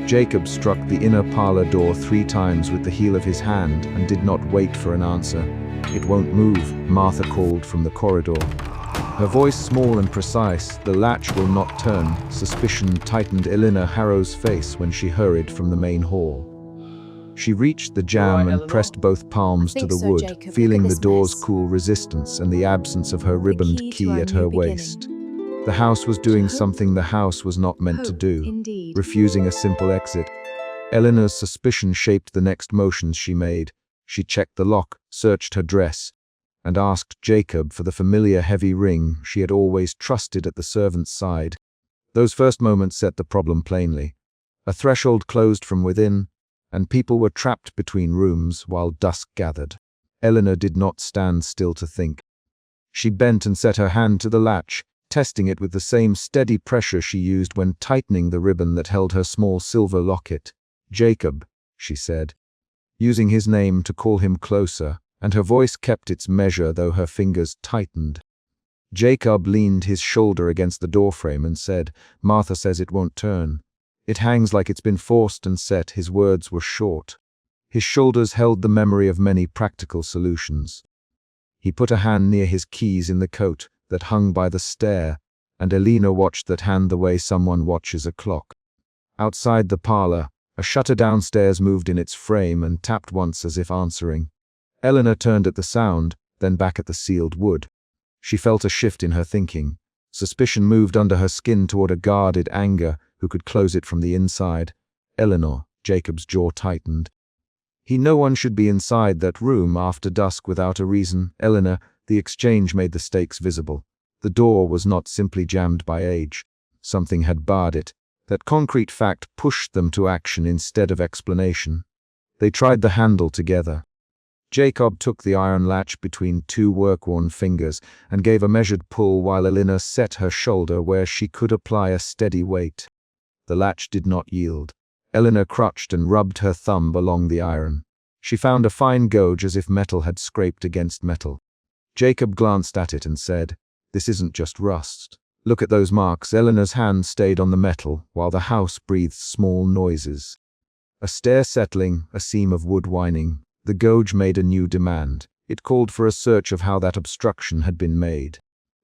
Jacob struck the inner parlor door 3 times with the heel of his hand and did not wait for an answer. "It won't move," Martha called from the corridor. Her voice small and precise. "The latch will not turn." Suspicion tightened Eleanor Harrow's face when she hurried from the main hall. She reached the jamb and pressed both palms to the wood, feeling the door's cool resistance and the absence of her ribboned key at her waist. The house was doing something the house was not meant to do, refusing a simple exit. Eleanor's suspicion shaped the next motions she made. She checked the lock, searched her dress, and asked Jacob for the familiar heavy ring she had always trusted at the servant's side. Those first moments set the problem plainly. A threshold closed from within, and people were trapped between rooms while dusk gathered. Eleanor did not stand still to think. She bent and set her hand to the latch, testing it with the same steady pressure she used when tightening the ribbon that held her small silver locket. "Jacob," she said, using his name to call him closer, and her voice kept its measure though her fingers tightened. Jacob leaned his shoulder against the doorframe and said, "Martha says it won't turn. It hangs like it's been forced and set." His words were short. His shoulders held the memory of many practical solutions. He put a hand near his keys in the coat that hung by the stair, and Eleanor watched that hand the way someone watches a clock. Outside the parlor, a shutter downstairs moved in its frame and tapped once as if answering. Eleanor turned at the sound, then back at the sealed wood. She felt a shift in her thinking. Suspicion moved under her skin toward a guarded anger who could close it from the inside. "Eleanor," Jacob's jaw tightened. No one should be inside that room after dusk without a reason. "Eleanor," the exchange made the stakes visible. The door was not simply jammed by age. Something had barred it. That concrete fact pushed them to action instead of explanation. They tried the handle together. Jacob took the iron latch between 2 work-worn fingers and gave a measured pull while Eleanor set her shoulder where she could apply a steady weight. The latch did not yield. Eleanor crouched and rubbed her thumb along the iron. She found a fine gouge as if metal had scraped against metal. Jacob glanced at it and said, "This isn't just rust. Look at those marks." Eleanor's hand stayed on the metal while the house breathed small noises. A stair settling, a seam of wood whining. The gouge made a new demand. It called for a search of how that obstruction had been made.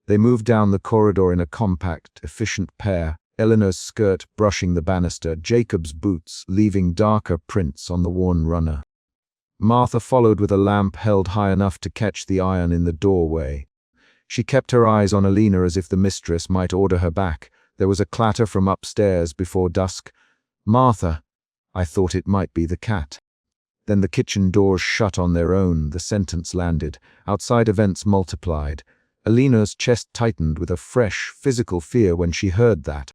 They moved down the corridor in a compact, efficient pair, Eleanor's skirt brushing the banister, Jacob's boots leaving darker prints on the worn runner. Martha followed with a lamp held high enough to catch the iron in the doorway. She kept her eyes on Eleanor as if the mistress might order her back. There was a clatter from upstairs before dusk. "Martha, I thought it might be the cat." Then the kitchen doors shut on their own. The sentence landed. Outside events multiplied. Eleanor's chest tightened with a fresh, physical fear when she heard that.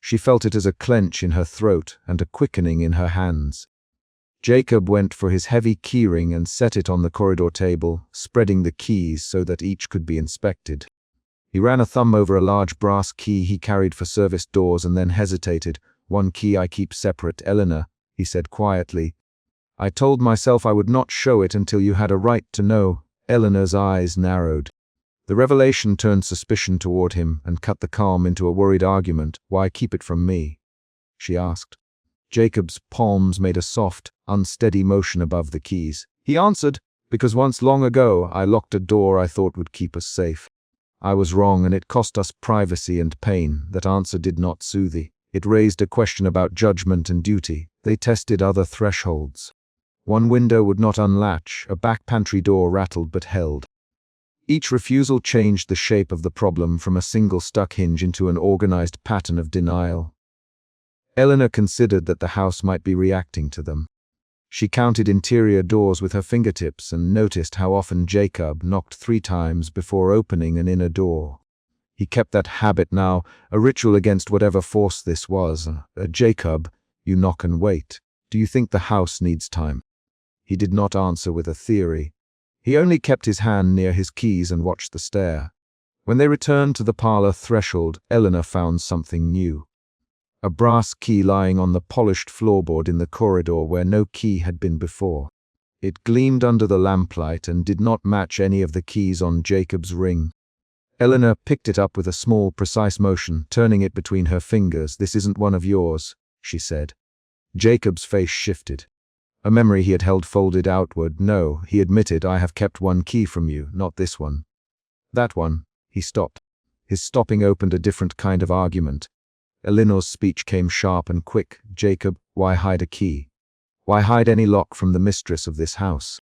She felt it as a clench in her throat and a quickening in her hands. Jacob went for his heavy keyring and set it on the corridor table, spreading the keys so that each could be inspected. He ran a thumb over a large brass key he carried for service doors and then hesitated. "One key I keep separate, Eleanor," he said quietly. "I told myself I would not show it until you had a right to know." Eleanor's eyes narrowed. The revelation turned suspicion toward him and cut the calm into a worried argument. "Why keep it from me?" she asked. Jacob's palms made a soft, unsteady motion above the keys. He answered, "Because once long ago I locked a door I thought would keep us safe. I was wrong and it cost us privacy and pain." That answer did not soothe. It raised a question about judgment and duty. They tested other thresholds. One window would not unlatch, a back pantry door rattled but held. Each refusal changed the shape of the problem from a single stuck hinge into an organized pattern of denial. Eleanor considered that the house might be reacting to them. She counted interior doors with her fingertips and noticed how often Jacob knocked 3 times before opening an inner door. He kept that habit now, a ritual against whatever force this was. "Jacob, you knock and wait. Do you think the house needs time?" He did not answer with a theory. He only kept his hand near his keys and watched the stair. When they returned to the parlor threshold, Eleanor found something new. A brass key lying on the polished floorboard in the corridor where no key had been before. It gleamed under the lamplight and did not match any of the keys on Jacob's ring. Eleanor picked it up with a small, precise motion, turning it between her fingers. "This isn't one of yours," she said. Jacob's face shifted. A memory he had held folded outward. No, he admitted, I have kept one key from you, not this one. That one. He stopped. His stopping opened a different kind of argument. Eleanor's speech came sharp and quick. Jacob, why hide a key? Why hide any lock from the mistress of this house?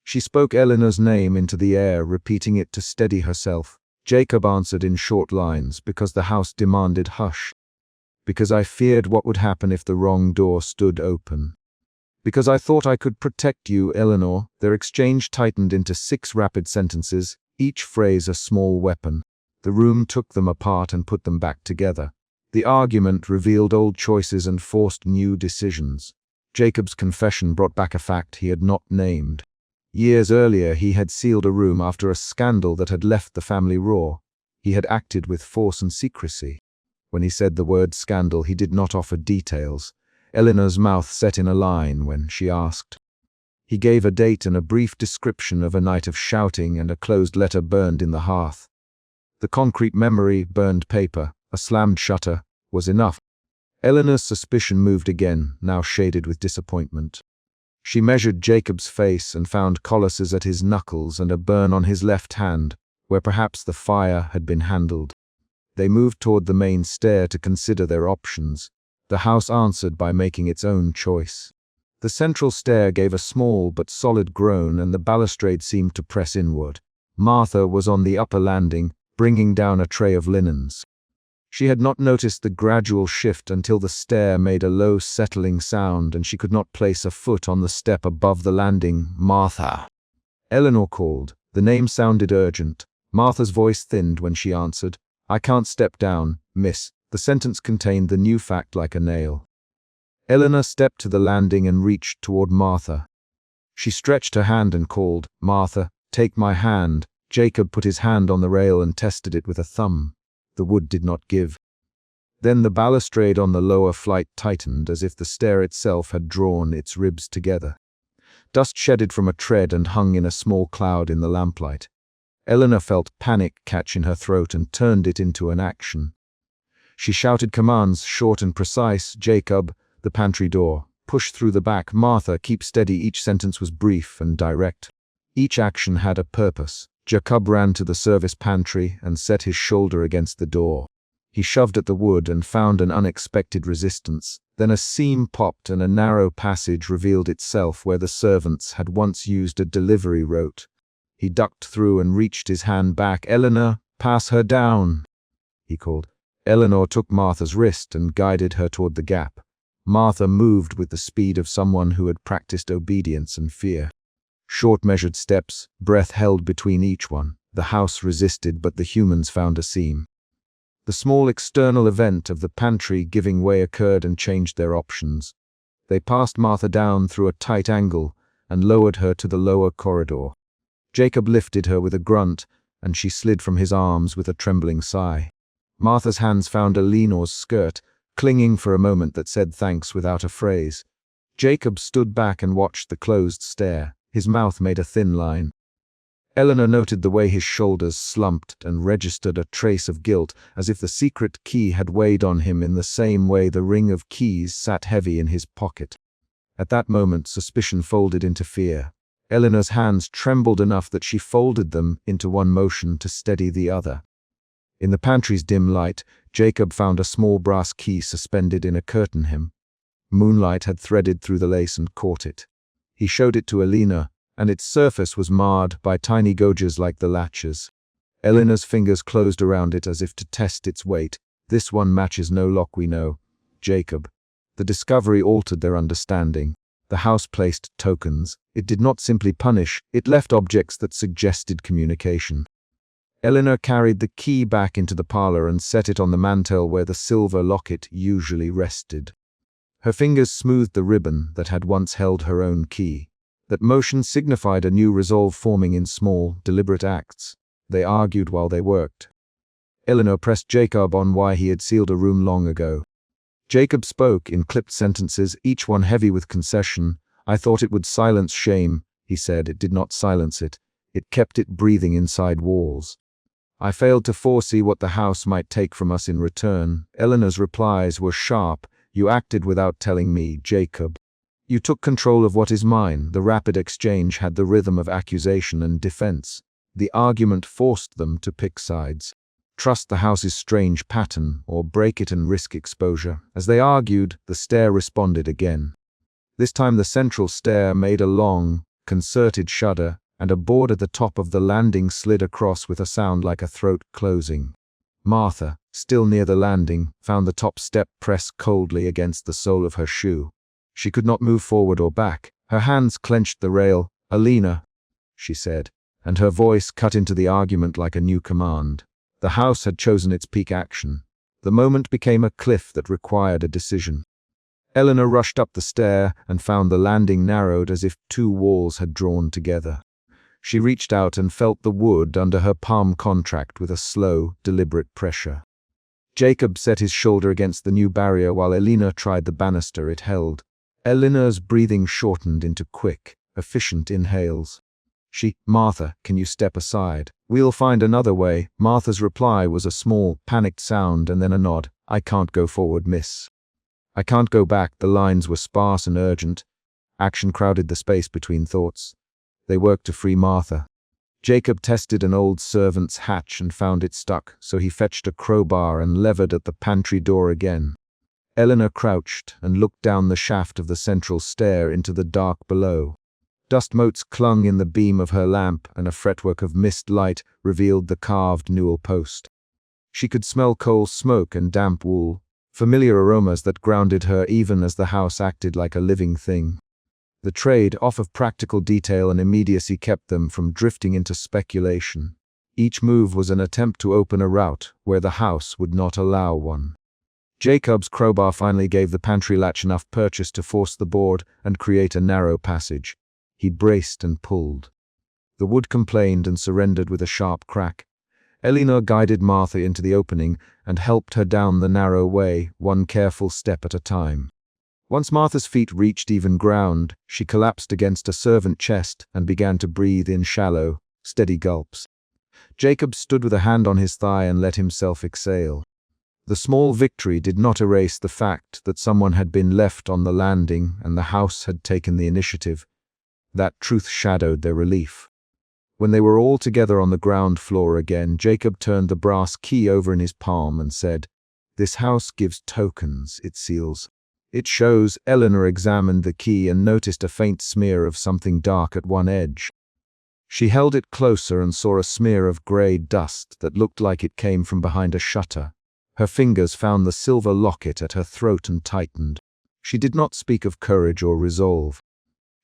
She spoke Eleanor's name into the air, repeating it to steady herself. Jacob answered in short lines, because the house demanded hush. Because I feared what would happen if the wrong door stood open. Because I thought I could protect you, Eleanor. Their exchange tightened into 6 rapid sentences, each phrase a small weapon. The room took them apart and put them back together. The argument revealed old choices and forced new decisions. Jacob's confession brought back a fact he had not named. Years earlier, he had sealed a room after a scandal that had left the family raw. He had acted with force and secrecy. When he said the word scandal, he did not offer details. Eleanor's mouth set in a line when she asked. He gave a date and a brief description of a night of shouting and a closed letter burned in the hearth. The concrete memory, burned paper, a slammed shutter, was enough. Eleanor's suspicion moved again, now shaded with disappointment. She measured Jacob's face and found calluses at his knuckles and a burn on his left hand, where perhaps the fire had been handled. They moved toward the main stair to consider their options. The house answered by making its own choice. The central stair gave a small but solid groan and the balustrade seemed to press inward. Martha was on the upper landing, bringing down a tray of linens. She had not noticed the gradual shift until the stair made a low settling sound and she could not place a foot on the step above the landing. Martha! Eleanor called. The name sounded urgent. Martha's voice thinned when she answered. I can't step down, miss. The sentence contained the new fact like a nail. Eleanor stepped to the landing and reached toward Martha. She stretched her hand and called, Martha, take my hand. Jacob put his hand on the rail and tested it with a thumb. The wood did not give. Then the balustrade on the lower flight tightened as if the stair itself had drawn its ribs together. Dust shedded from a tread and hung in a small cloud in the lamplight. Eleanor felt panic catch in her throat and turned it into an action. She shouted commands, short and precise. Jacob, the pantry door. Push through the back. Martha, keep steady. Each sentence was brief and direct. Each action had a purpose. Jacob ran to the service pantry and set his shoulder against the door. He shoved at the wood and found an unexpected resistance. Then a seam popped and a narrow passage revealed itself where the servants had once used a delivery route. He ducked through and reached his hand back. Eleanor, pass her down, he called. Eleanor took Martha's wrist and guided her toward the gap. Martha moved with the speed of someone who had practiced obedience and fear. Short measured steps, breath held between each one. The house resisted, but the humans found a seam. The small external event of the pantry giving way occurred and changed their options. They passed Martha down through a tight angle and lowered her to the lower corridor. Jacob lifted her with a grunt, and she slid from his arms with a trembling sigh. Martha's hands found Eleanor's skirt, clinging for a moment that said thanks without a phrase. Jacob stood back and watched the closed stair. His mouth made a thin line. Eleanor noted the way his shoulders slumped and registered a trace of guilt, as if the secret key had weighed on him in the same way the ring of keys sat heavy in his pocket. At that moment, suspicion folded into fear. Eleanor's hands trembled enough that she folded them into one motion to steady the other. In the pantry's dim light, Jacob found a small brass key suspended in a curtain hem. Moonlight had threaded through the lace and caught it. He showed it to Eleanor, and its surface was marred by tiny gouges like the latches. Eleanor's fingers closed around it as if to test its weight. This one matches no lock we know. Jacob. The discovery altered their understanding. The house placed tokens. It did not simply punish, it left objects that suggested communication. Eleanor carried the key back into the parlor and set it on the mantel where the silver locket usually rested. Her fingers smoothed the ribbon that had once held her own key. That motion signified a new resolve forming in small, deliberate acts. They argued while they worked. Eleanor pressed Jacob on why he had sealed a room long ago. Jacob spoke in clipped sentences, each one heavy with concession. I thought it would silence shame, he said. It did not silence it. It kept it breathing inside walls. I failed to foresee what the house might take from us in return. Eleanor's replies were sharp. You acted without telling me, Jacob. You took control of what is mine." The rapid exchange had the rhythm of accusation and defense. The argument forced them to pick sides. Trust the house's strange pattern, or break it and risk exposure. As they argued, the stair responded again. This time the central stair made a long, concerted shudder, and a board at the top of the landing slid across with a sound like a throat closing. Martha, still near the landing, found the top step press coldly against the sole of her shoe. She could not move forward or back. Her hands clenched the rail. "Alina," she said, and her voice cut into the argument like a new command. The house had chosen its peak action. The moment became a cliff that required a decision. Eleanor rushed up the stair and found the landing narrowed as if two walls had drawn together. She reached out and felt the wood under her palm contract with a slow, deliberate pressure. Jacob set his shoulder against the new barrier while Elena tried the banister it held. Eleanor's breathing shortened into quick, efficient inhales. "Martha, can you step aside? We'll find another way." Martha's reply was a small, panicked sound and then a nod. "I can't go forward, miss. I can't go back." The lines were sparse and urgent. Action crowded the space between thoughts. They worked to free Martha. Jacob tested an old servant's hatch and found it stuck, so he fetched a crowbar and levered at the pantry door again. Eleanor crouched and looked down the shaft of the central stair into the dark below. Dust motes clung in the beam of her lamp, and a fretwork of mist light revealed the carved newel post. She could smell coal smoke and damp wool, familiar aromas that grounded her even as the house acted like a living thing. The trade-off of practical detail and immediacy kept them from drifting into speculation. Each move was an attempt to open a route where the house would not allow one. Jacob's crowbar finally gave the pantry latch enough purchase to force the board and create a narrow passage. He braced and pulled. The wood complained and surrendered with a sharp crack. Eleanor guided Martha into the opening and helped her down the narrow way, one careful step at a time. Once Martha's feet reached even ground, she collapsed against a servant chest and began to breathe in shallow, steady gulps. Jacob stood with a hand on his thigh and let himself exhale. The small victory did not erase the fact that someone had been left on the landing and the house had taken the initiative. That truth shadowed their relief. When they were all together on the ground floor again, Jacob turned the brass key over in his palm and said, "This house gives tokens, it seals. It shows." Eleanor examined the key and noticed a faint smear of something dark at one edge. She held it closer and saw a smear of grey dust that looked like it came from behind a shutter. Her fingers found the silver locket at her throat and tightened. She did not speak of courage or resolve.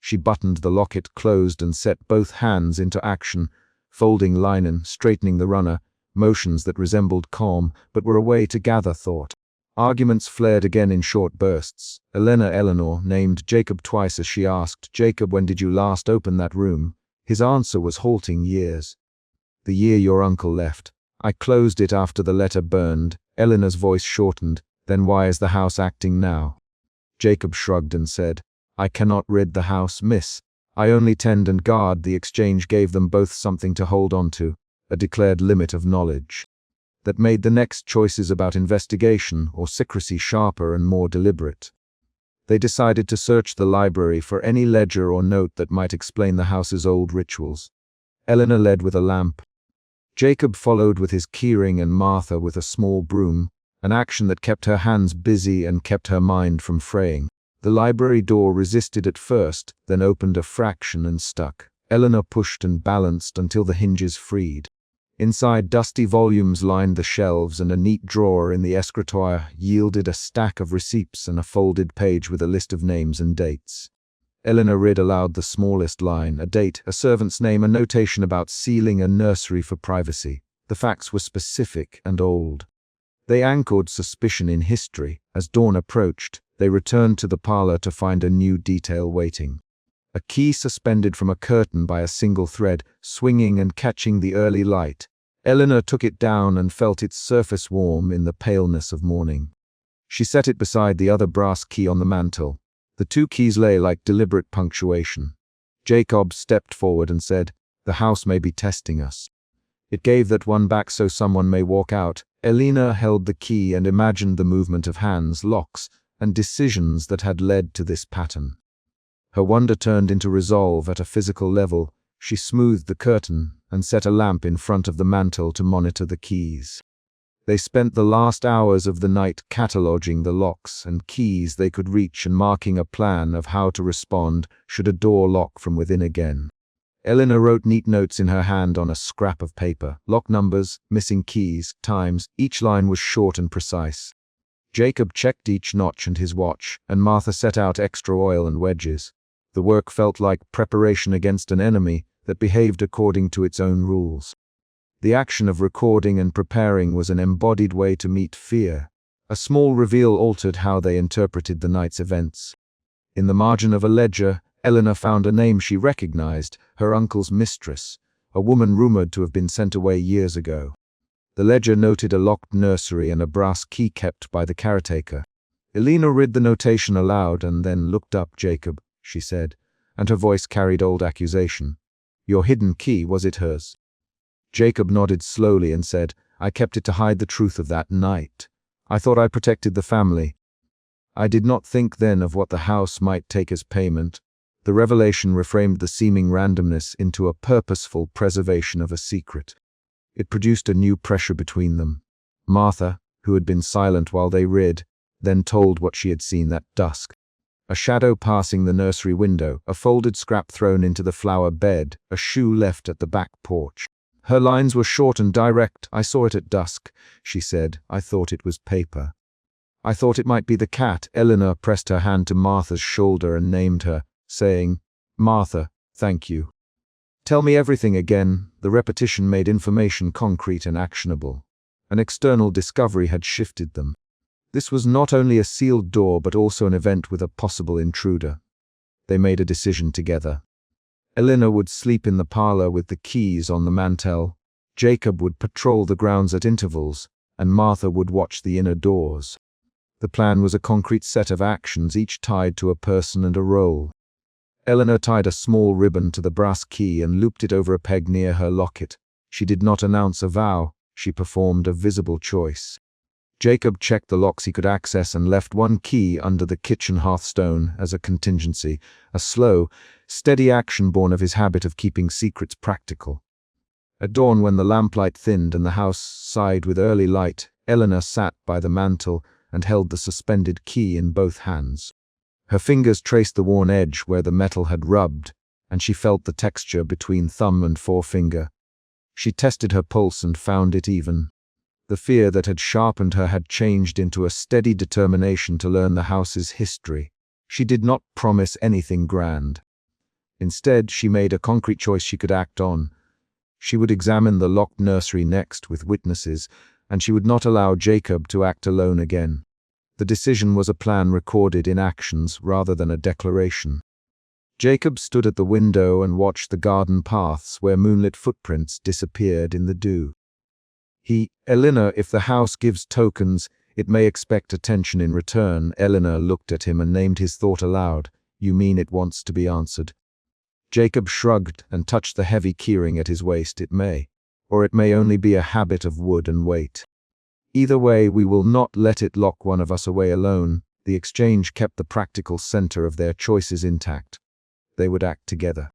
She buttoned the locket closed and set both hands into action, folding linen, straightening the runner, motions that resembled calm but were a way to gather thought. Arguments flared again in short bursts. Eleanor named Jacob twice as she asked, "Jacob, when did you last open that room?" His answer was halting years. "The year your uncle left. I closed it after the letter burned." Eleanor's voice shortened. "Then why is the house acting now?" Jacob shrugged and said, "I cannot rid the house, miss. I only tend and guard." The exchange gave them both something to hold on to, a declared limit of knowledge. That made the next choices about investigation or secrecy sharper and more deliberate. They decided to search the library for any ledger or note that might explain the house's old rituals. Eleanor led with a lamp. Jacob followed with his keyring and Martha with a small broom, an action that kept her hands busy and kept her mind from fraying. The library door resisted at first, then opened a fraction and stuck. Eleanor pushed and balanced until the hinges freed. Inside, dusty volumes lined the shelves, and a neat drawer in the escritoire yielded a stack of receipts and a folded page with a list of names and dates. Eleanor read aloud the smallest line, a date, a servant's name, a notation about sealing a nursery for privacy. The facts were specific and old. They anchored suspicion in history. As dawn approached, they returned to the parlor to find a new detail waiting. A key suspended from a curtain by a single thread, swinging and catching the early light. Eleanor took it down and felt its surface warm in the paleness of morning. She set it beside the other brass key on the mantel. The two keys lay like deliberate punctuation. Jacob stepped forward and said, "The house may be testing us. It gave that one back so someone may walk out." Eleanor held the key and imagined the movement of hands, locks, and decisions that had led to this pattern. Her wonder turned into resolve at a physical level. She smoothed the curtain and set a lamp in front of the mantel to monitor the keys. They spent the last hours of the night cataloging the locks and keys they could reach and marking a plan of how to respond should a door lock from within again. Eleanor wrote neat notes in her hand on a scrap of paper. Lock numbers, missing keys, times. Each line was short and precise. Jacob checked each notch and his watch, and Martha set out extra oil and wedges. The work felt like preparation against an enemy that behaved according to its own rules. The action of recording and preparing was an embodied way to meet fear. A small reveal altered how they interpreted the night's events. In the margin of a ledger, Eleanor found a name she recognized, her uncle's mistress, a woman rumored to have been sent away years ago. The ledger noted a locked nursery and a brass key kept by the caretaker. Elena read the notation aloud and then looked up. "Jacob," she said, and her voice carried old accusation. "Your hidden key, was it hers?" Jacob nodded slowly and said, "I kept it to hide the truth of that night. I thought I protected the family. I did not think then of what the house might take as payment." The revelation reframed the seeming randomness into a purposeful preservation of a secret. It produced a new pressure between them. Martha, who had been silent while they read, then told what she had seen that dusk. A shadow passing the nursery window, a folded scrap thrown into the flower bed, a shoe left at the back porch. Her lines were short and direct. "I saw it at dusk," she said. "I thought it was paper. I thought it might be the cat." Eleanor pressed her hand to Martha's shoulder and named her, saying, "Martha, thank you. Tell me everything again." The repetition made information concrete and actionable. An external discovery had shifted them. This was not only a sealed door but also an event with a possible intruder. They made a decision together. Eleanor would sleep in the parlor with the keys on the mantel. Jacob would patrol the grounds at intervals, and Martha would watch the inner doors. The plan was a concrete set of actions, each tied to a person and a role. Eleanor tied a small ribbon to the brass key and looped it over a peg near her locket. She did not announce a vow, she performed a visible choice. Jacob checked the locks he could access and left one key under the kitchen hearthstone as a contingency, a slow, steady action born of his habit of keeping secrets practical. At dawn, when the lamplight thinned and the house sighed with early light, Eleanor sat by the mantel and held the suspended key in both hands. Her fingers traced the worn edge where the metal had rubbed, and she felt the texture between thumb and forefinger. She tested her pulse and found it even. The fear that had sharpened her had changed into a steady determination to learn the house's history. She did not promise anything grand. Instead, she made a concrete choice she could act on. She would examine the locked nursery next with witnesses, and she would not allow Jacob to act alone again. The decision was a plan recorded in actions rather than a declaration. Jacob stood at the window and watched the garden paths where moonlit footprints disappeared in the dew. Eleanor, if the house gives tokens, it may expect attention in return." Eleanor looked at him and named his thought aloud. "You mean it wants to be answered?" Jacob shrugged and touched the heavy keyring at his waist. "It may, or it may only be a habit of wood and weight. Either way, we will not let it lock one of us away alone." The exchange kept the practical center of their choices intact. They would act together.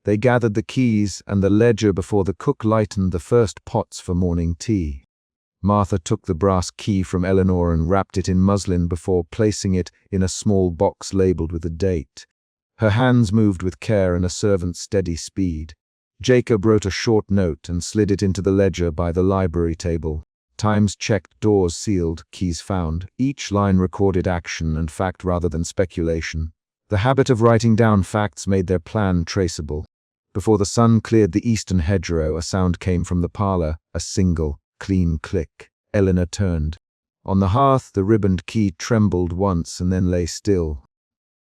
They gathered the keys and the ledger before the cook lightened the first pots for morning tea. Martha took the brass key from Eleanor and wrapped it in muslin before placing it in a small box labeled with a date. Her hands moved with care and a servant's steady speed. Jacob wrote a short note and slid it into the ledger by the library table. Times checked, doors sealed, keys found. Each line recorded action and fact rather than speculation. The habit of writing down facts made their plan traceable. Before the sun cleared the eastern hedgerow, a sound came from the parlor, a single, clean click. Eleanor turned. On the hearth, the ribboned key trembled once and then lay still.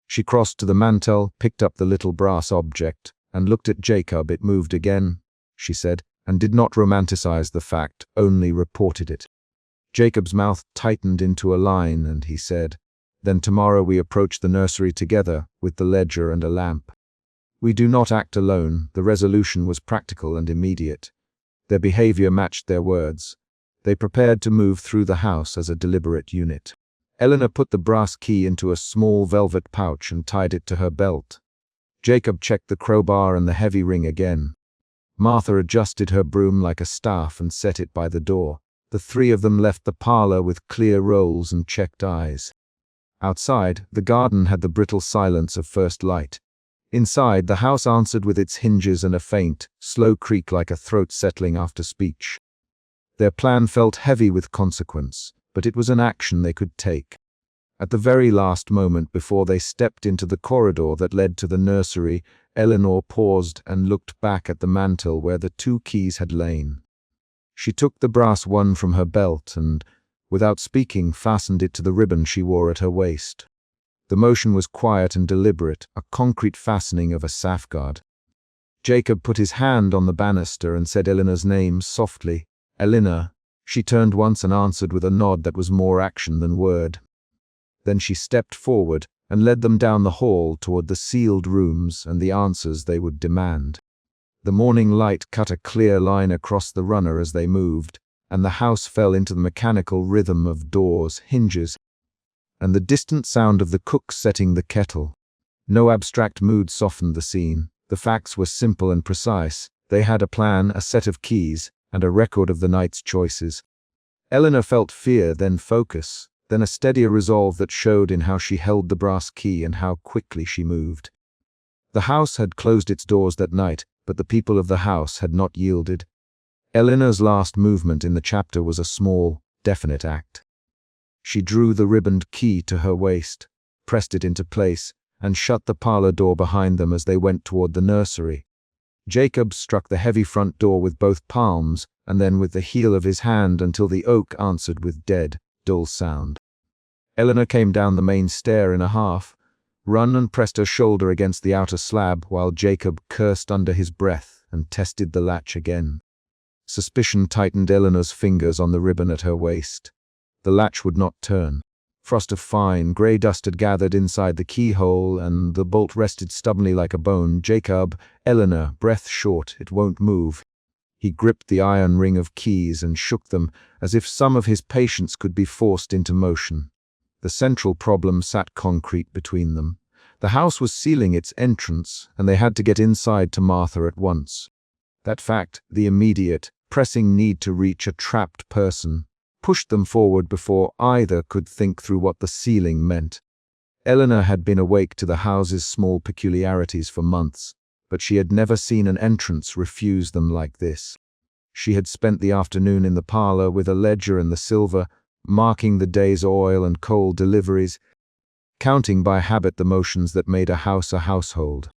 She crossed to the mantel, picked up the little brass object, and looked at Jacob. "It moved again," she said, and did not romanticize the fact, only reported it. Jacob's mouth tightened into a line, and he said, "Then tomorrow we approach the nursery together, with the ledger and a lamp. We do not act alone." The resolution was practical and immediate. Their behavior matched their words. They prepared to move through the house as a deliberate unit. Eleanor put the brass key into a small velvet pouch and tied it to her belt. Jacob checked the crowbar and the heavy ring again. Martha adjusted her broom like a staff and set it by the door. The three of them left the parlor with clear rolls and checked eyes. Outside, the garden had the brittle silence of first light. Inside, the house answered with its hinges and a faint, slow creak like a throat settling after speech. Their plan felt heavy with consequence, but it was an action they could take. At the very last moment before they stepped into the corridor that led to the nursery, Eleanor paused and looked back at the mantel where the two keys had lain. She took the brass one from her belt and, without speaking, fastened it to the ribbon she wore at her waist. The motion was quiet and deliberate, a concrete fastening of a safeguard. Jacob put his hand on the banister and said Eleanor's name softly. "Eleanor." She turned once and answered with a nod that was more action than word. Then she stepped forward and led them down the hall toward the sealed rooms and the answers they would demand. The morning light cut a clear line across the runner as they moved, and the house fell into the mechanical rhythm of doors, hinges, and the distant sound of the cook setting the kettle. No abstract mood softened the scene. The facts were simple and precise. They had a plan, a set of keys, and a record of the night's choices. Eleanor felt fear, then focus, then a steadier resolve that showed in how she held the brass key and how quickly she moved. The house had closed its doors that night, but the people of the house had not yielded. Eleanor's last movement in the chapter was a small, definite act. She drew the ribboned key to her waist, pressed it into place, and shut the parlor door behind them as they went toward the nursery. Jacob struck the heavy front door with both palms and then with the heel of his hand until the oak answered with dead, dull sound. Eleanor came down the main stair in a half-run and pressed her shoulder against the outer slab while Jacob cursed under his breath and tested the latch again. Suspicion tightened Eleanor's fingers on the ribbon at her waist. The latch would not turn. Frost of fine, grey dust had gathered inside the keyhole, and the bolt rested stubbornly like a bone. Jacob, Eleanor, breath short, it won't move. He gripped the iron ring of keys and shook them, as if some of his patience could be forced into motion. The central problem sat concrete between them. The house was sealing its entrance, and they had to get inside to Martha at once. That fact, the immediate, pressing need to reach a trapped person, pushed them forward before either could think through what the sealing meant. Eleanor had been awake to the house's small peculiarities for months, but she had never seen an entrance refuse them like this. She had spent the afternoon in the parlor with a ledger and the silver, marking the day's oil and coal deliveries, counting by habit the motions that made a house a household.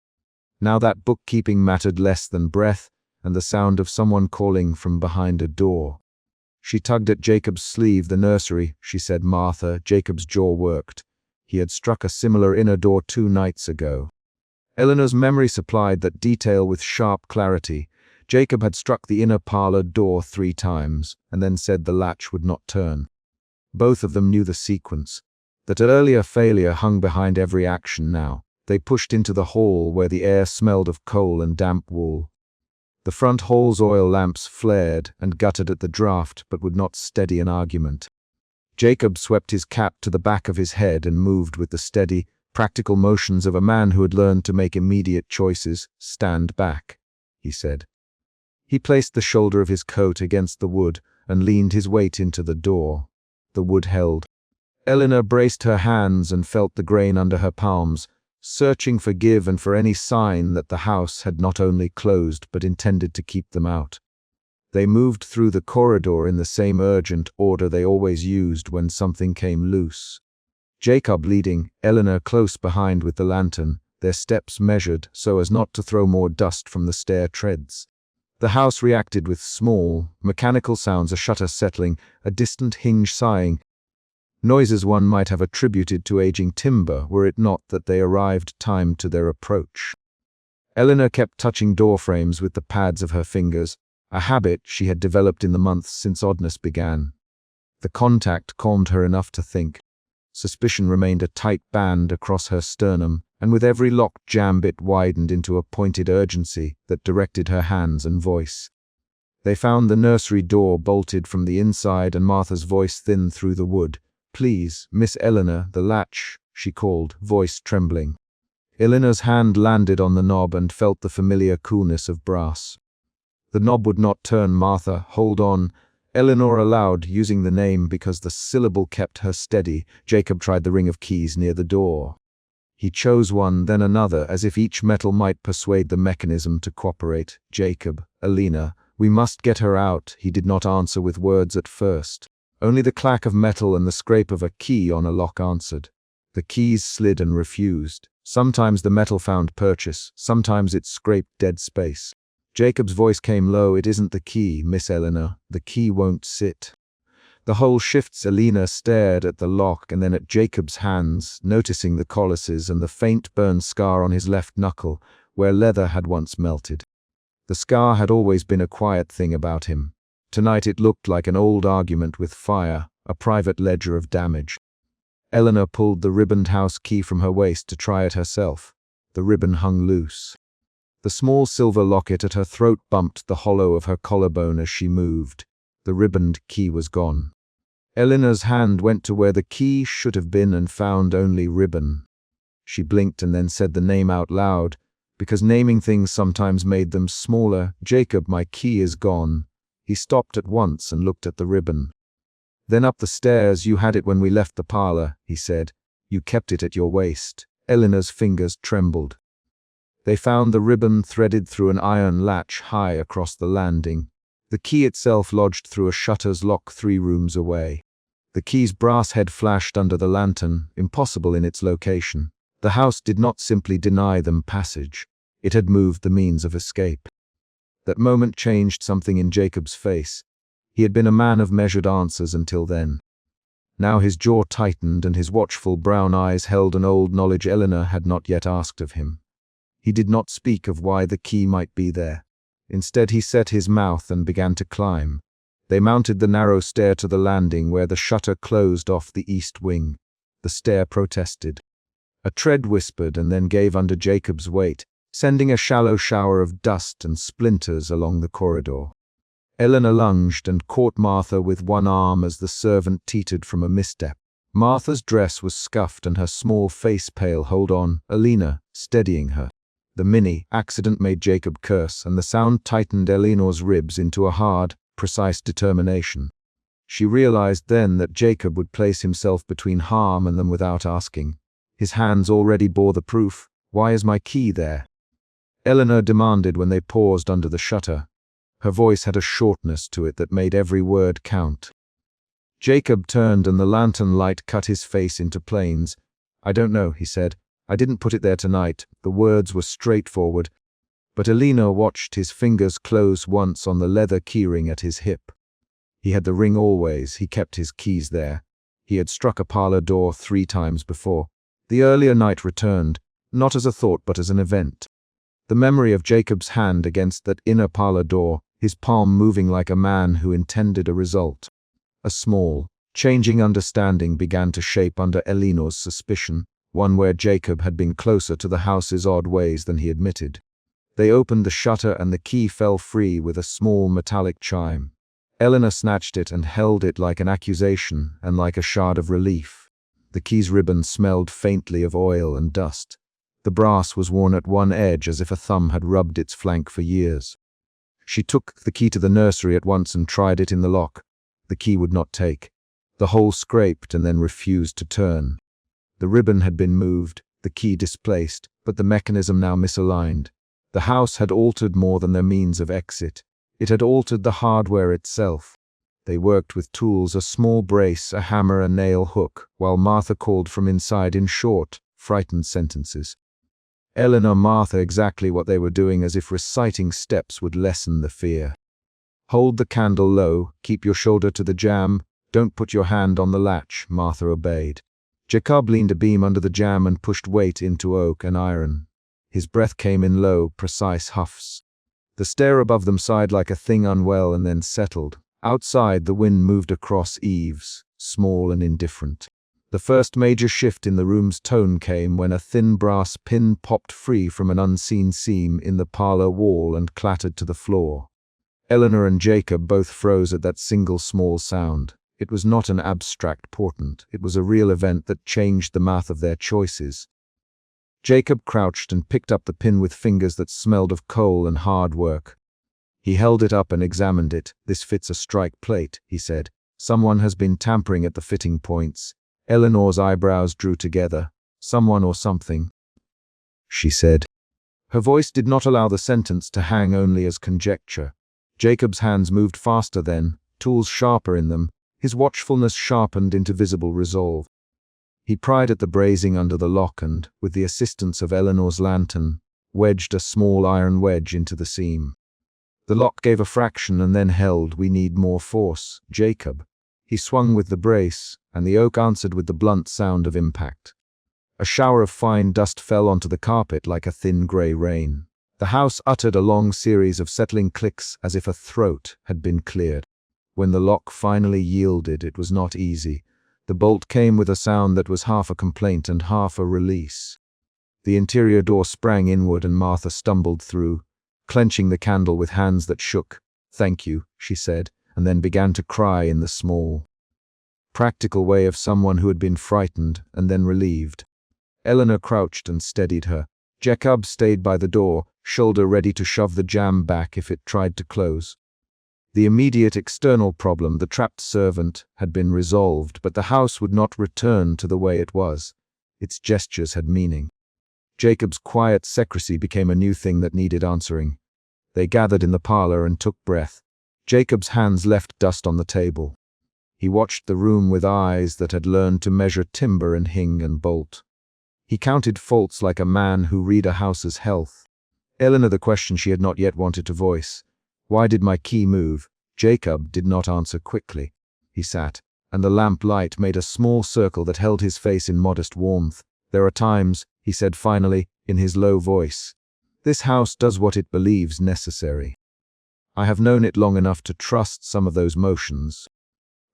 Now that bookkeeping mattered less than breath and the sound of someone calling from behind a door. She tugged at Jacob's sleeve. "The nursery," she said. "Martha." Jacob's jaw worked. He had struck a similar inner door 2 nights ago. Eleanor's memory supplied that detail with sharp clarity. Jacob had struck the inner parlor door 3 times, and then said the latch would not turn. Both of them knew the sequence. That earlier failure hung behind every action now. They pushed into the hall where the air smelled of coal and damp wool. The front hall's oil lamps flared and guttered at the draft but would not steady an argument. Jacob swept his cap to the back of his head and moved with the steady, practical motions of a man who had learned to make immediate choices. "Stand back," he said. He placed the shoulder of his coat against the wood and leaned his weight into the door. The wood held. Eleanor braced her hands and felt the grain under her palms, searching for give and for any sign that the house had not only closed but intended to keep them out. They moved through the corridor in the same urgent order they always used when something came loose. Jacob leading, Eleanor close behind with the lantern, their steps measured so as not to throw more dust from the stair treads. The house reacted with small, mechanical sounds, a shutter settling, a distant hinge sighing, noises one might have attributed to aging timber were it not that they arrived timed to their approach. Eleanor kept touching door frames with the pads of her fingers, a habit she had developed in the months since oddness began. The contact calmed her enough to think. Suspicion remained a tight band across her sternum, and with every locked jamb it widened into a pointed urgency that directed her hands and voice. They found the nursery door bolted from the inside and Martha's voice thin through the wood. "Please, Miss Eleanor, the latch," she called, voice trembling. Eleanor's hand landed on the knob and felt the familiar coolness of brass. The knob would not turn. "Martha, hold on," Eleanor allowed, using the name because the syllable kept her steady. Jacob tried the ring of keys near the door. He chose one, then another, as if each metal might persuade the mechanism to cooperate. "Jacob, Elena, we must get her out." He did not answer with words at first. Only the clack of metal and the scrape of a key on a lock answered. The keys slid and refused. Sometimes the metal found purchase, sometimes it scraped dead space. Jacob's voice came low. "It isn't the key, Miss Eleanor. The key won't sit." The whole shifts. Elena stared at the lock and then at Jacob's hands, noticing the calluses and the faint burn scar on his left knuckle, where leather had once melted. The scar had always been a quiet thing about him. Tonight it looked like an old argument with fire, a private ledger of damage. Eleanor pulled the ribboned house key from her waist to try it herself. The ribbon hung loose. The small silver locket at her throat bumped the hollow of her collarbone as she moved. The ribboned key was gone. Eleanor's hand went to where the key should have been and found only ribbon. She blinked and then said the name out loud, because naming things sometimes made them smaller. "Jacob, my key is gone." He stopped at once and looked at the ribbon. "Then up the stairs. You had it when we left the parlor," he said. "You kept it at your waist." Eleanor's fingers trembled. They found the ribbon threaded through an iron latch high across the landing. The key itself lodged through a shutter's lock 3 rooms away. The key's brass head flashed under the lantern, impossible in its location. The house did not simply deny them passage. It had moved the means of escape. That moment changed something in Jacob's face. He had been a man of measured answers until then. Now his jaw tightened and his watchful brown eyes held an old knowledge Eleanor had not yet asked of him. He did not speak of why the key might be there. Instead he set his mouth and began to climb. They mounted the narrow stair to the landing where the shutter closed off the east wing. The stair protested. A tread whispered and then gave under Jacob's weight, sending a shallow shower of dust and splinters along the corridor. Eleanor lunged and caught Martha with one arm as the servant teetered from a misstep. Martha's dress was scuffed and her small face pale. "Hold on, Elena," steadying her. The mini accident made Jacob curse, and the sound tightened Eleanor's ribs into a hard, precise determination. She realized then that Jacob would place himself between harm and them without asking. His hands already bore the proof. "Why is my key there?" Eleanor demanded when they paused under the shutter. Her voice had a shortness to it that made every word count. Jacob turned and the lantern light cut his face into planes. "I don't know," he said. "I didn't put it there tonight." The words were straightforward, but Elena watched his fingers close once on the leather keyring at his hip. He had the ring always. He kept his keys there. He had struck a parlor door 3 times before. The earlier night returned, not as a thought but as an event. The memory of Jacob's hand against that inner parlor door, his palm moving like a man who intended a result. A small, changing understanding began to shape under Eleanor's suspicion, one where Jacob had been closer to the house's odd ways than he admitted. They opened the shutter and the key fell free with a small metallic chime. Eleanor snatched it and held it like an accusation and like a shard of relief. The key's ribbon smelled faintly of oil and dust. The brass was worn at one edge as if a thumb had rubbed its flank for years. She took the key to the nursery at once and tried it in the lock. The key would not take. The hole scraped and then refused to turn. The ribbon had been moved, the key displaced, but the mechanism now misaligned. The house had altered more than their means of exit. It had altered the hardware itself. They worked with tools, a small brace, a hammer, a nail hook, while Martha called from inside in short, frightened sentences. Eleanor, Martha, exactly what they were doing, as if reciting steps would lessen the fear. "Hold the candle low, keep your shoulder to the jamb, don't put your hand on the latch," Martha obeyed. Jacob leaned a beam under the jamb and pushed weight into oak and iron. His breath came in low, precise huffs. The stair above them sighed like a thing unwell and then settled. Outside, the wind moved across eaves, small and indifferent. The first major shift in the room's tone came when a thin brass pin popped free from an unseen seam in the parlor wall and clattered to the floor. Eleanor and Jacob both froze at that single small sound. It was not an abstract portent, it was a real event that changed the math of their choices. Jacob crouched and picked up the pin with fingers that smelled of coal and hard work. He held it up and examined it. "This fits a strike plate," he said. "Someone has been tampering at the fitting points." Eleanor's eyebrows drew together. "Someone or something," she said. Her voice did not allow the sentence to hang only as conjecture. Jacob's hands moved faster then, tools sharper in them, his watchfulness sharpened into visible resolve. He pried at the bracing under the lock and, with the assistance of Eleanor's lantern, wedged a small iron wedge into the seam. The lock gave a fraction and then held. "We need more force, Jacob." He swung with the brace, and the oak answered with the blunt sound of impact. A shower of fine dust fell onto the carpet like a thin grey rain. The house uttered a long series of settling clicks as if a throat had been cleared. When the lock finally yielded, it was not easy. The bolt came with a sound that was half a complaint and half a release. The interior door sprang inward and Martha stumbled through, clenching the candle with hands that shook. "Thank you," she said, and then began to cry in the small, practical way of someone who had been frightened and then relieved. Eleanor crouched and steadied her. Jacob stayed by the door, shoulder ready to shove the jamb back if it tried to close. The immediate external problem, the trapped servant, had been resolved, but the house would not return to the way it was. Its gestures had meaning. Jacob's quiet secrecy became a new thing that needed answering. They gathered in the parlor and took breath. Jacob's hands left dust on the table. He watched the room with eyes that had learned to measure timber and hing and bolt. He counted faults like a man who read a house's health. Eleanor the question she had not yet wanted to voice. "Why did my key move?" Jacob did not answer quickly. He sat, and the lamp light made a small circle that held his face in modest warmth. "There are times," he said finally, in his low voice, "this house does what it believes necessary. I have known it long enough to trust some of those motions,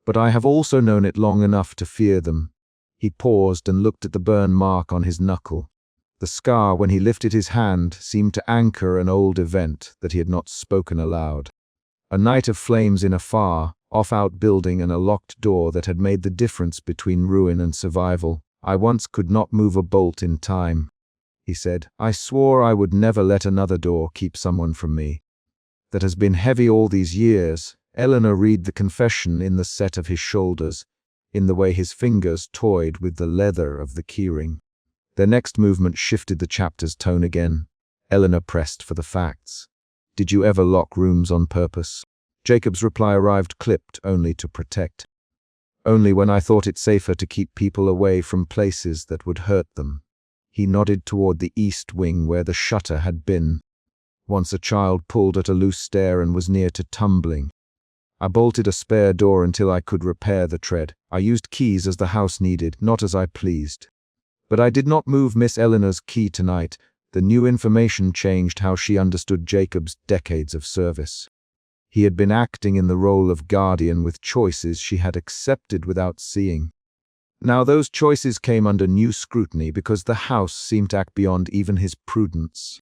but I have also known it long enough to fear them." He paused and looked at the burn mark on his knuckle. The scar, when he lifted his hand, seemed to anchor an old event that he had not spoken aloud. A night of flames in a far, off-out building and a locked door that had made the difference between ruin and survival. "I once could not move a bolt in time," he said. "I swore I would never let another door keep someone from me. That has been heavy all these years." Eleanor read the confession in the set of his shoulders, in the way his fingers toyed with the leather of the keyring. Their next movement shifted the chapter's tone again. Eleanor pressed for the facts. "Did you ever lock rooms on purpose?" Jacob's reply arrived clipped, "Only to protect. Only when I thought it safer to keep people away from places that would hurt them." He nodded toward the east wing where the shutter had been. "Once a child pulled at a loose stair and was near to tumbling. I bolted a spare door until I could repair the tread. I used keys as the house needed, not as I pleased. But I did not move Miss Eleanor's key tonight." The new information changed how she understood Jacob's decades of service. He had been acting in the role of guardian with choices she had accepted without seeing. Now those choices came under new scrutiny because the house seemed to act beyond even his prudence.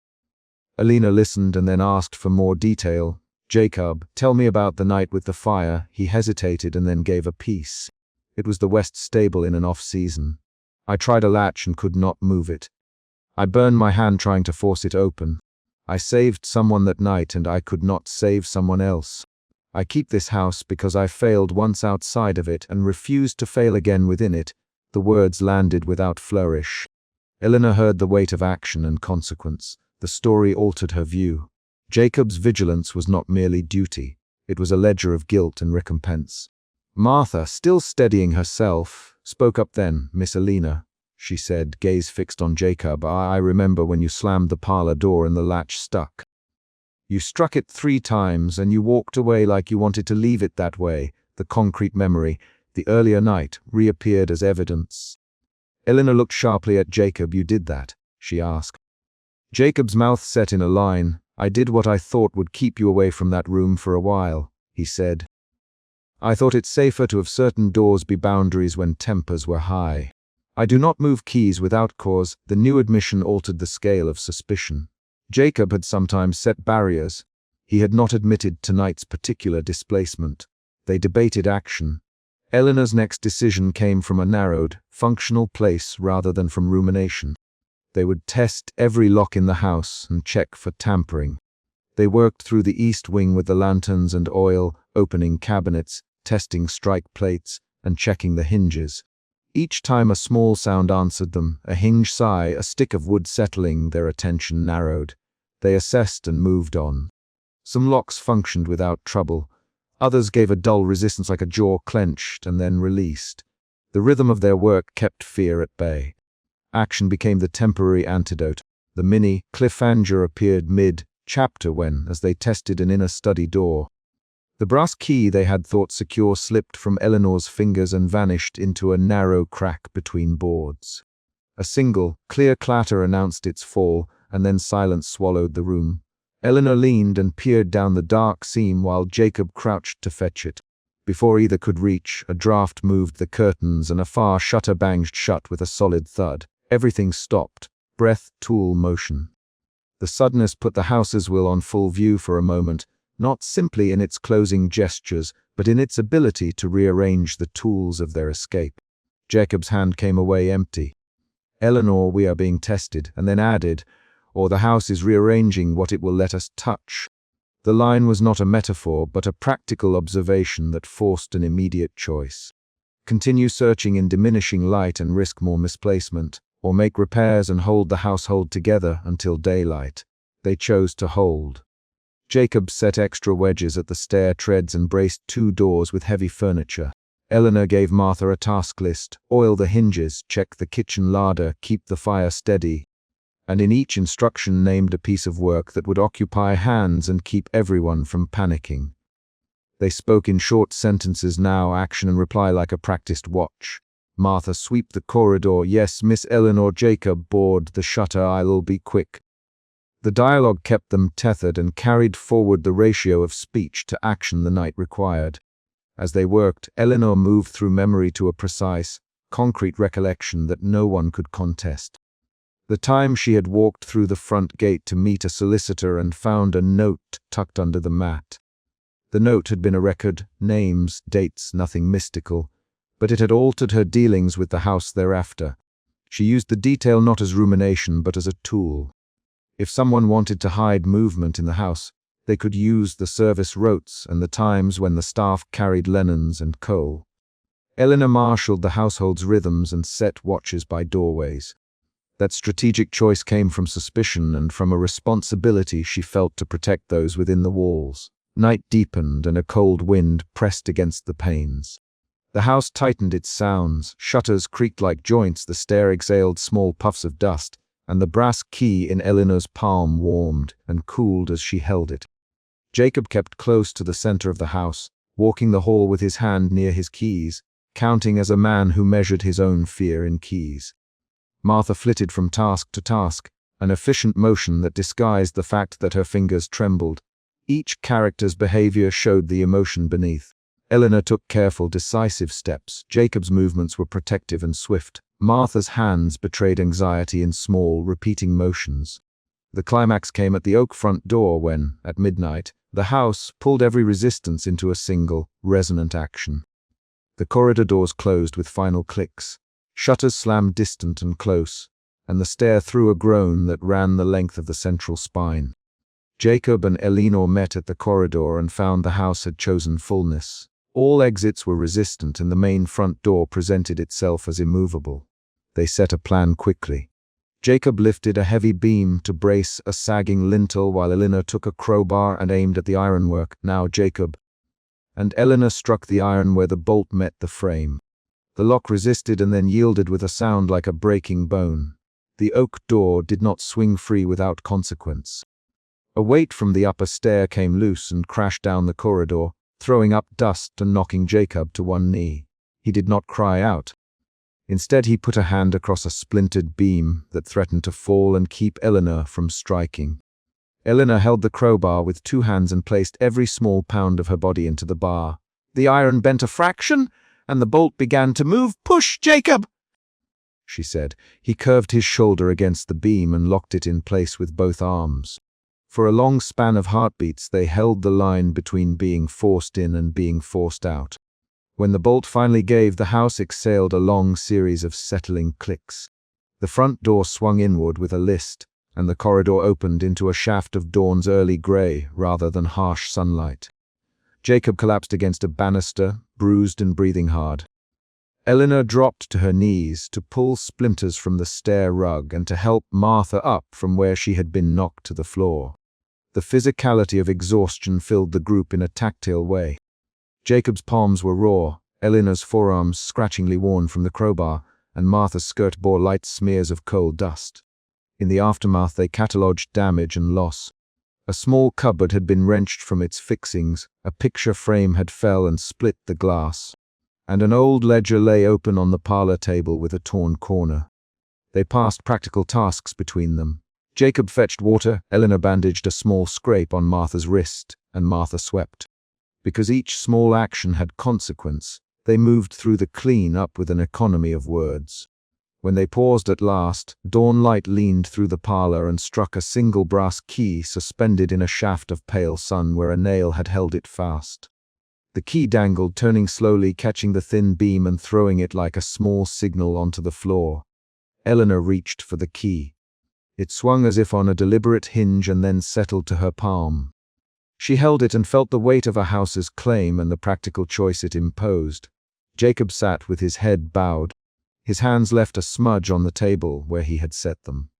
Alina listened and then asked for more detail. "Jacob, tell me about the night with the fire." He hesitated and then gave a piece. "It was the west stable in an off-season. I tried a latch and could not move it. I burned my hand trying to force it open. I saved someone that night and I could not save someone else. I keep this house because I failed once outside of it and refused to fail again within it." The words landed without flourish. Eleanor heard the weight of action and consequence. The story altered her view. Jacob's vigilance was not merely duty. It was a ledger of guilt and recompense. Martha, still steadying herself, spoke up then. "Miss Alina," she said, gaze fixed on Jacob, I remember when you slammed the parlor door and the latch stuck. You struck it 3 times and you walked away like you wanted to leave it that way." The concrete memory, the earlier night, reappeared as evidence. Eleanor looked sharply at Jacob. "You did that?" she asked. Jacob's mouth set in a line. "I did what I thought would keep you away from that room for a while," he said. "I thought it safer to have certain doors be boundaries when tempers were high. I do not move keys without cause." The new admission altered the scale of suspicion. Jacob had sometimes set barriers. He had not admitted tonight's particular displacement. They debated action. Eleanor's next decision came from a narrowed, functional place rather than from rumination. They would test every lock in the house and check for tampering. They worked through the east wing with the lanterns and oil, opening cabinets, testing strike plates, and checking the hinges. Each time a small sound answered them, a hinge sigh, a stick of wood settling, their attention narrowed. They assessed and moved on. Some locks functioned without trouble. Others gave a dull resistance like a jaw clenched and then released. The rhythm of their work kept fear at bay. Action became the temporary antidote. The mini cliffhanger appeared mid-chapter when, as they tested an inner study door, the brass key they had thought secure slipped from Eleanor's fingers and vanished into a narrow crack between boards. A single, clear clatter announced its fall, and then silence swallowed the room. Eleanor leaned and peered down the dark seam while Jacob crouched to fetch it. Before either could reach, a draft moved the curtains and a far shutter banged shut with a solid thud. Everything stopped. Breath, tool, motion. The suddenness put the house's will on full view for a moment, not simply in its closing gestures, but in its ability to rearrange the tools of their escape. Jacob's hand came away empty. Eleanor, we are being tested, and then added, or the house is rearranging what it will let us touch. The line was not a metaphor, but a practical observation that forced an immediate choice. Continue searching in diminishing light and risk more misplacement, or make repairs and hold the household together until daylight. They chose to hold. Jacob set extra wedges at the stair treads and braced 2 doors with heavy furniture. Eleanor gave Martha a task list: oil the hinges, check the kitchen larder, keep the fire steady, and in each instruction named a piece of work that would occupy hands and keep everyone from panicking. They spoke in short sentences now, action and reply like a practiced watch. Martha, sweep the corridor. Yes, Miss Eleanor. Jacob, board the shutter. I'll be quick. The dialogue kept them tethered and carried forward the ratio of speech to action the night required. As they worked, Eleanor moved through memory to a precise, concrete recollection that no one could contest. The time she had walked through the front gate to meet a solicitor and found a note tucked under the mat. The note had been a record, names, dates, nothing mystical, but it had altered her dealings with the house thereafter. She used the detail not as rumination but as a tool. If someone wanted to hide movement in the house, they could use the service rotes and the times when the staff carried linens and coal. Eleanor marshaled the household's rhythms and set watches by doorways. That strategic choice came from suspicion and from a responsibility she felt to protect those within the walls. Night deepened and a cold wind pressed against the panes. The house tightened its sounds, shutters creaked like joints, the stair exhaled small puffs of dust, and the brass key in Eleanor's palm warmed and cooled as she held it. Jacob kept close to the center of the house, walking the hall with his hand near his keys, counting as a man who measured his own fear in keys. Martha flitted from task to task, an efficient motion that disguised the fact that her fingers trembled. Each character's behavior showed the emotion beneath. Eleanor took careful, decisive steps. Jacob's movements were protective and swift. Martha's hands betrayed anxiety in small, repeating motions. The climax came at the oak front door when, at midnight, the house pulled every resistance into a single, resonant action. The corridor doors closed with final clicks. Shutters slammed distant and close, and the stair threw a groan that ran the length of the central spine. Jacob and Eleanor met at the corridor and found the house had chosen fullness. All exits were resistant and the main front door presented itself as immovable. They set a plan quickly. Jacob lifted a heavy beam to brace a sagging lintel while Eleanor took a crowbar and aimed at the ironwork. Now Jacob and Eleanor struck the iron where the bolt met the frame. The lock resisted and then yielded with a sound like a breaking bone. The oak door did not swing free without consequence. A weight from the upper stair came loose and crashed down the corridor, throwing up dust and knocking Jacob to one knee. He did not cry out. Instead, he put a hand across a splintered beam that threatened to fall and keep Eleanor from striking. Eleanor held the crowbar with 2 hands and placed every small pound of her body into the bar. The iron bent a fraction, and the bolt began to move. "Push, Jacob!" she said. He curved his shoulder against the beam and locked it in place with both arms. For a long span of heartbeats, they held the line between being forced in and being forced out. When the bolt finally gave, the house exhaled a long series of settling clicks. The front door swung inward with a list, and the corridor opened into a shaft of dawn's early gray rather than harsh sunlight. Jacob collapsed against a banister, bruised and breathing hard. Eleanor dropped to her knees to pull splinters from the stair rug and to help Martha up from where she had been knocked to the floor. The physicality of exhaustion filled the group in a tactile way. Jacob's palms were raw, Eleanor's forearms scratchingly worn from the crowbar, and Martha's skirt bore light smears of coal dust. In the aftermath, they catalogued damage and loss. A small cupboard had been wrenched from its fixings, a picture frame had fell and split the glass, and an old ledger lay open on the parlor table with a torn corner. They passed practical tasks between them. Jacob fetched water, Eleanor bandaged a small scrape on Martha's wrist, and Martha swept. Because each small action had consequence, they moved through the clean-up with an economy of words. When they paused at last, dawn light leaned through the parlor and struck a single brass key suspended in a shaft of pale sun where a nail had held it fast. The key dangled, turning slowly, catching the thin beam and throwing it like a small signal onto the floor. Eleanor reached for the key. It swung as if on a deliberate hinge and then settled to her palm. She held it and felt the weight of a house's claim and the practical choice it imposed. Jacob sat with his head bowed. His hands left a smudge on the table where he had set them.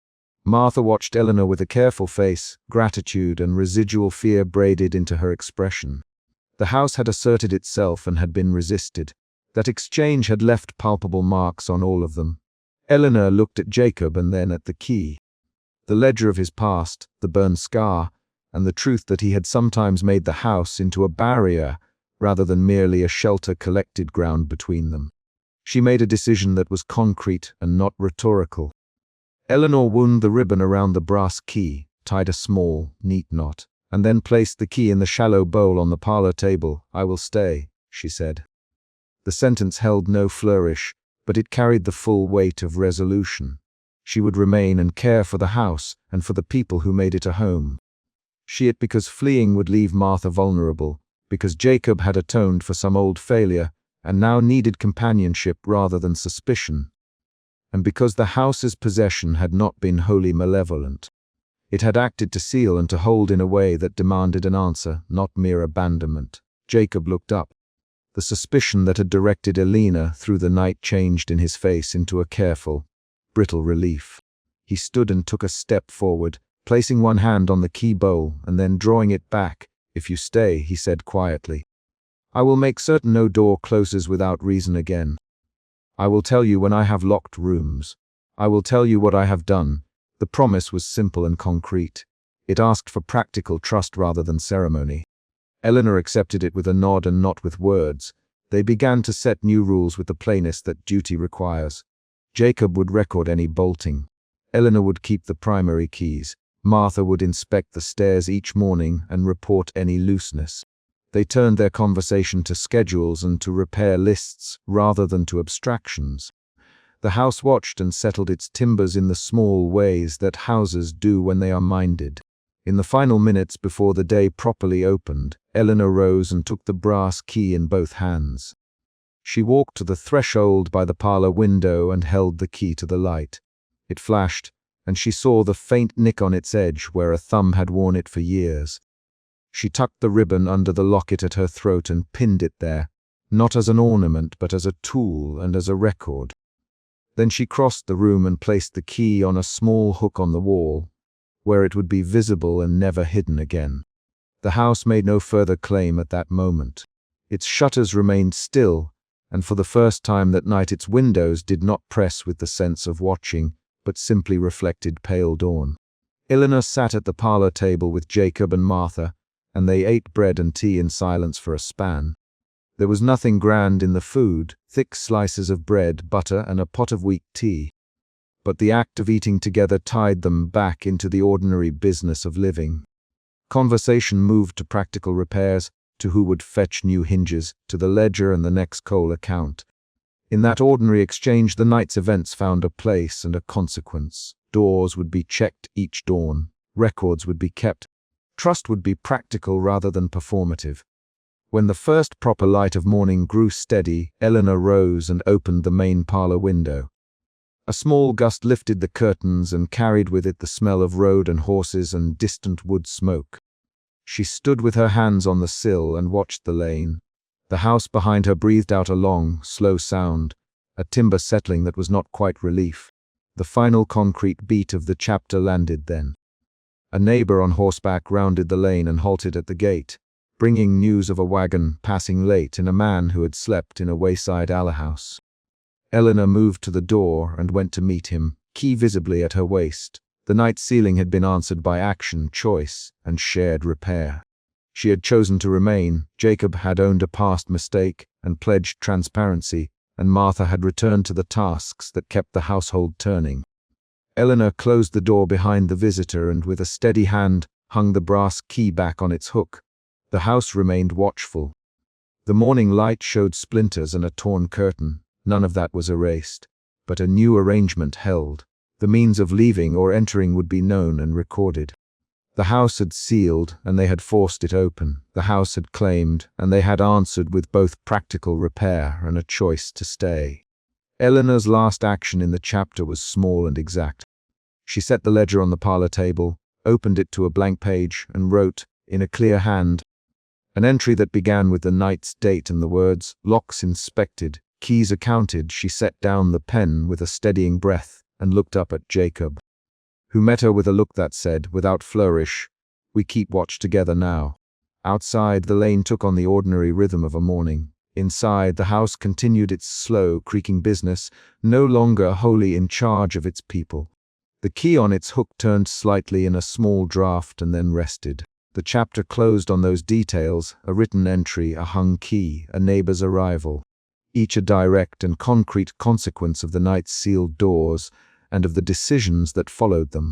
Martha watched Eleanor with a careful face, gratitude and residual fear braided into her expression. The house had asserted itself and had been resisted. That exchange had left palpable marks on all of them. Eleanor looked at Jacob and then at the key. The ledger of his past, the burned scar, and the truth that he had sometimes made the house into a barrier rather than merely a shelter collected ground between them. She made a decision that was concrete and not rhetorical. Eleanor wound the ribbon around the brass key, tied a small, neat knot, and then placed the key in the shallow bowl on the parlor table. "I will stay," she said. The sentence held no flourish, but it carried the full weight of resolution. She would remain and care for the house and for the people who made it a home. She it because fleeing would leave Martha vulnerable, because Jacob had atoned for some old failure and now needed companionship rather than suspicion, and because the house's possession had not been wholly malevolent. It had acted to seal and to hold in a way that demanded an answer, not mere abandonment. Jacob looked up. The suspicion that had directed Eleanor through the night changed in his face into a careful, brittle relief. He stood and took a step forward, placing one hand on the key bowl and then drawing it back. "If you stay," he said quietly, "I will make certain no door closes without reason again. I will tell you when I have locked rooms. I will tell you what I have done." The promise was simple and concrete. It asked for practical trust rather than ceremony. Eleanor accepted it with a nod and not with words. They began to set new rules with the plainness that duty requires. Jacob would record any bolting. Eleanor would keep the primary keys. Martha would inspect the stairs each morning and report any looseness. They turned their conversation to schedules and to repair lists rather than to abstractions. The house watched and settled its timbers in the small ways that houses do when they are minded. In the final minutes before the day properly opened, Eleanor rose and took the brass key in both hands. She walked to the threshold by the parlor window and held the key to the light. It flashed, and she saw the faint nick on its edge where a thumb had worn it for years. She tucked the ribbon under the locket at her throat and pinned it there, not as an ornament but as a tool and as a record. Then she crossed the room and placed the key on a small hook on the wall, where it would be visible and never hidden again. The house made no further claim at that moment. Its shutters remained still, and for the first time that night its windows did not press with the sense of watching, but simply reflected pale dawn. Eleanor sat at the parlor table with Jacob and Martha, and they ate bread and tea in silence for a span. There was nothing grand in the food, thick slices of bread, butter, and a pot of weak tea. But the act of eating together tied them back into the ordinary business of living. Conversation moved to practical repairs, to who would fetch new hinges, to the ledger and the next coal account. In that ordinary exchange, the night's events found a place and a consequence. Doors would be checked each dawn. Records would be kept. Trust would be practical rather than performative. When the first proper light of morning grew steady, Eleanor rose and opened the main parlor window. A small gust lifted the curtains and carried with it the smell of road and horses and distant wood smoke. She stood with her hands on the sill and watched the lane. The house behind her breathed out a long, slow sound, a timber settling that was not quite relief. The final concrete beat of the chapter landed then. A neighbor on horseback rounded the lane and halted at the gate, bringing news of a wagon passing late and a man who had slept in a wayside alehouse. Eleanor moved to the door and went to meet him, key visibly at her waist. The night's sealing had been answered by action, choice, and shared repair. She had chosen to remain, Jacob had owned a past mistake and pledged transparency, and Martha had returned to the tasks that kept the household turning. Eleanor closed the door behind the visitor and with a steady hand hung the brass key back on its hook. The house remained watchful. The morning light showed splinters and a torn curtain. None of that was erased, but a new arrangement held. The means of leaving or entering would be known and recorded. The house had sealed, and they had forced it open. The house had claimed, and they had answered with both practical repair and a choice to stay. Eleanor's last action in the chapter was small and exact. She set the ledger on the parlor table, opened it to a blank page, and wrote, in a clear hand, an entry that began with the night's date and the words, "Locks inspected, keys accounted." She set down the pen with a steadying breath and looked up at Jacob, who met her with a look that said, without flourish, "We keep watch together now." Outside, the lane took on the ordinary rhythm of a morning. Inside, the house continued its slow, creaking business, no longer wholly in charge of its people. The key on its hook turned slightly in a small draft and then rested. The chapter closed on those details, a written entry, a hung key, a neighbor's arrival, each a direct and concrete consequence of the night's sealed doors and of the decisions that followed them.